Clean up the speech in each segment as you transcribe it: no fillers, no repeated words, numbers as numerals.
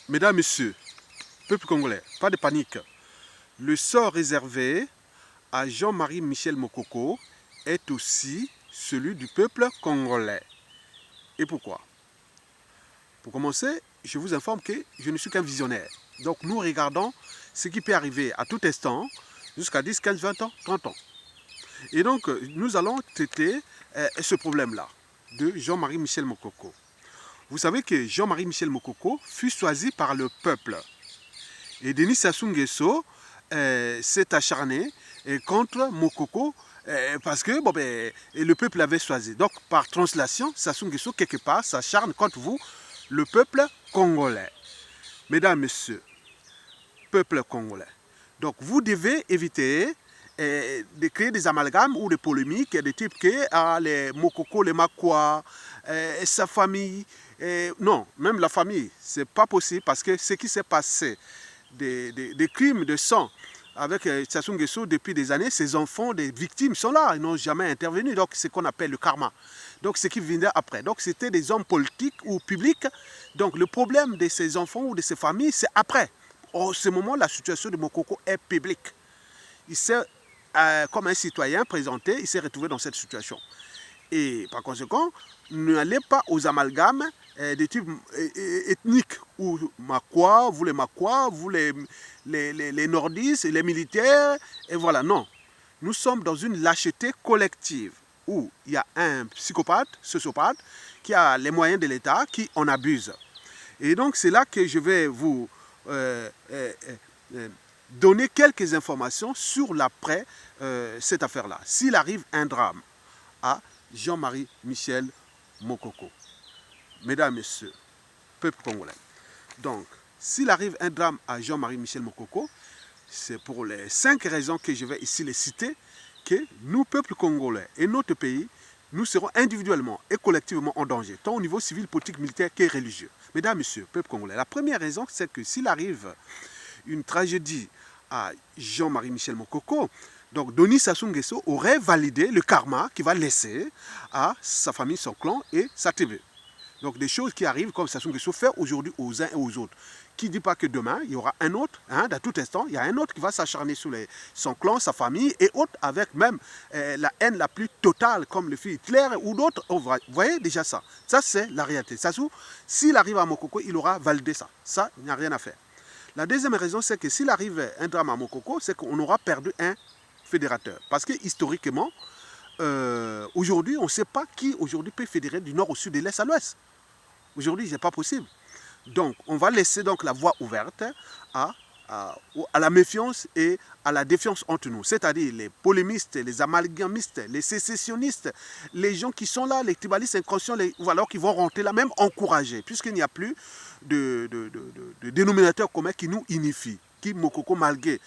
Mesdames, Messieurs, peuple congolais, pas de panique. Le sort réservé à Jean-Marie Michel Mokoko est aussi celui du peuple congolais. Et pourquoi? Pour commencer, je vous informe que je ne suis qu'un visionnaire. Donc nous regardons ce qui peut arriver à tout instant jusqu'à 10, 15, 20 ans, 30 ans. Et donc nous allons traiter ce problème-là de Jean-Marie Michel Mokoko. Vous savez que Jean-Marie Michel Mokoko fut choisi par le peuple. Et Denis Sassou Nguesso s'est acharné contre Mokoko parce que le peuple l'avait choisi. Donc par translation, Sassou Nguesso quelque part s'acharne contre vous, le peuple congolais. Mesdames, Messieurs, peuple congolais. Donc vous devez éviter de créer des amalgames ou des polémiques de type que les Mokoko, les Makwa, sa famille. Non, même la famille, c'est pas possible parce que ce qui s'est passé, des crimes de sang avec Sassou Nguesso depuis des années, ces enfants, des victimes sont là, ils n'ont jamais intervenu. Donc c'est ce qu'on appelle le karma. Donc ce qui venait après. Donc c'était des hommes politiques ou publics. Donc le problème de ces enfants ou de ces familles, c'est après. En ce moment, la situation de Mokoko est publique. Il s'est, comme un citoyen présenté, il s'est retrouvé dans cette situation. Et par conséquent, n'allez pas aux amalgames de type ethnique, ou Makwa, vous les nordistes, les militaires, et voilà, non. Nous sommes dans une lâcheté collective, où il y a un psychopathe, sociopathe, qui a les moyens de l'État, qui en abuse. Et donc c'est là que je vais vous donner quelques informations sur l'après cette affaire-là. S'il arrive un drame à Jean-Marie Michel Mokoko, mesdames, messieurs, peuple congolais. Donc, s'il arrive un drame à Jean-Marie Michel Mokoko, c'est pour les 5 raisons que je vais ici les citer, que nous, peuple congolais et notre pays, nous serons individuellement et collectivement en danger, tant au niveau civil, politique, militaire que religieux. Mesdames, messieurs, peuple congolais, la première raison, c'est que s'il arrive une tragédie à Jean-Marie Michel Mokoko, donc Denis Sassou Nguesso aurait validé le karma qu'il va laisser à sa famille, son clan et sa tribu. Donc des choses qui arrivent comme Sassou Nguesso fait aujourd'hui aux uns et aux autres. Qui ne dit pas que demain, il y aura un autre, dans tout instant, il y a un autre qui va s'acharner sur son clan, sa famille et autres, avec même la haine la plus totale, comme le fit Hitler ou d'autres. Vous voyez déjà ça. Ça, c'est la réalité. Sassou, s'il arrive à Mokoko, il aura validé ça. Ça, il n'y a rien à faire. La deuxième raison, c'est que s'il arrive un drame à Mokoko, c'est qu'on aura perdu un fédérateur. Parce que historiquement, aujourd'hui, on ne sait pas qui aujourd'hui peut fédérer du nord au sud, de l'est à l'ouest. Aujourd'hui, ce n'est pas possible. Donc, on va laisser donc la voie ouverte à la méfiance et à la défiance entre nous. C'est-à-dire les polémistes, les amalgamistes, les sécessionnistes, les gens qui sont là, les tribalistes inconscients, alors qui vont rentrer là, même encouragés, puisqu'il n'y a plus de dénominateur commun qui nous unifie. Qui, Mokoko, malgré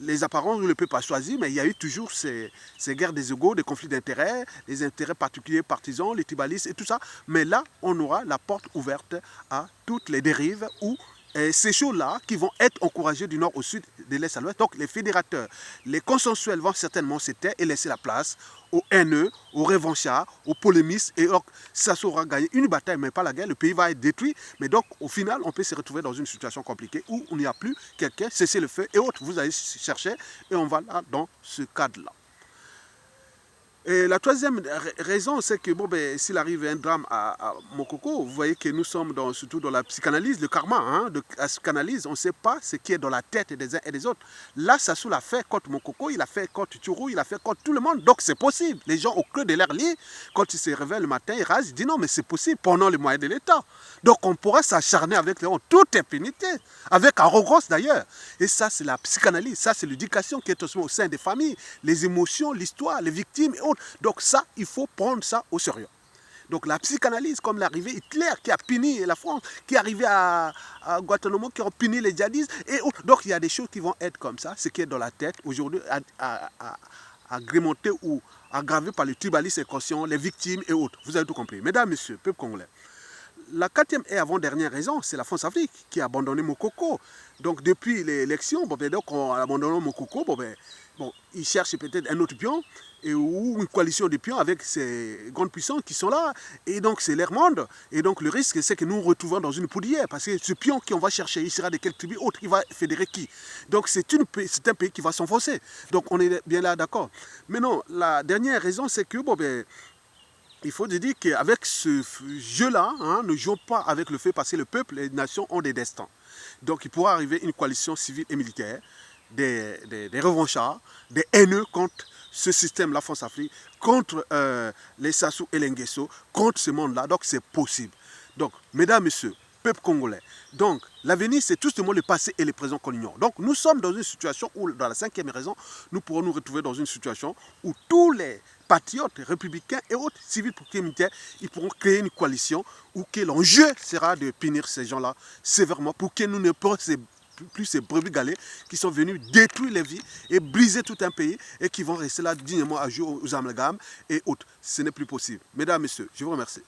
les apparences, on ne le peut pas choisir, mais il y a eu toujours ces guerres des égaux, des conflits d'intérêts, les intérêts particuliers partisans, les tribalistes et tout ça. Mais là, on aura la porte ouverte à toutes les dérives où ces choses-là qui vont être encouragées du nord au sud, de l'est à l'ouest. Donc les fédérateurs, les consensuels vont certainement se taire et laisser la place aux haineux, aux revanchards, aux polémistes. Et donc ça saura gagner une bataille, mais pas la guerre. Le pays va être détruit. Mais donc au final, on peut se retrouver dans une situation compliquée où il n'y a plus quelqu'un, cesser le feu et autres. Vous allez chercher et on va là dans ce cadre-là. Et la troisième raison, c'est que s'il arrive un drame à Mokoko, vous voyez que nous sommes surtout dans la psychanalyse, le karma, la psychanalyse, on ne sait pas ce qui est dans la tête des uns et des autres. Là, Sassou l'a fait contre Mokoko, il a fait contre Tchurou, il a fait contre tout le monde, donc c'est possible. Les gens au creux de leur lit, quand ils se réveillent le matin, ils rasent, ils disent non, mais c'est possible pendant les moyens de l'État. Donc on pourra s'acharner avec les gens, toute impunité, avec arrogance d'ailleurs. Et ça, c'est la psychanalyse, ça, c'est l'éducation qui est au sein des familles, les émotions, l'histoire, les victimes et autres. Donc ça, il faut prendre ça au sérieux. Donc la psychanalyse, comme l'arrivée Hitler qui a puni la France, qui est arrivé à Guantanamo, qui a puni les djihadistes et autres. Donc il y a des choses qui vont être comme ça, ce qui est dans la tête aujourd'hui, agrémenté ou aggravé par les tribalistes inconscients, les victimes et autres. Vous avez tout compris. Mesdames, messieurs, peuple congolais. La quatrième et avant-dernière raison, c'est la France-Afrique qui a abandonné Mokoko. Donc depuis l'élection, donc on a abandonné Mokoko, bon, ils cherchent peut-être un autre pion ou une coalition de pions avec ces grandes puissances qui sont là. Et donc, c'est leur monde. Et donc, le risque, c'est que nous nous retrouvons dans une poudrière. Parce que ce pion qu'on va chercher, il sera de quelle tribu autre, il va fédérer qui. Donc, c'est un pays qui va s'enfoncer. Donc, on est bien là, d'accord. Mais non, la dernière raison, c'est que, bon, ben, il faut dire qu'avec ce jeu-là, hein, ne jouons pas avec le fait parce que le peuple et les nations ont des destins. Donc, il pourra arriver une coalition civile et militaire, des revanchards, des haineux contre ce système, la France-Afrique, contre les Sassou et les Nguesso, contre ce monde-là. Donc, c'est possible. Donc, mesdames, messieurs, peuple congolais, donc, l'avenir, c'est tout simplement le passé et le présent qu'on ignore. Donc, nous sommes dans une situation où, dans la 5e raison, nous pourrons nous retrouver dans une situation où tous les patriotes, républicains et autres civils pour militaires, ils pourront créer une coalition où que l'enjeu sera de punir ces gens-là sévèrement pour que nous ne puissions plus ces brebis galets qui sont venus détruire les vies et briser tout un pays et qui vont rester là dignement à jouer aux amalgames et autres. Ce n'est plus possible. Mesdames, messieurs, je vous remercie.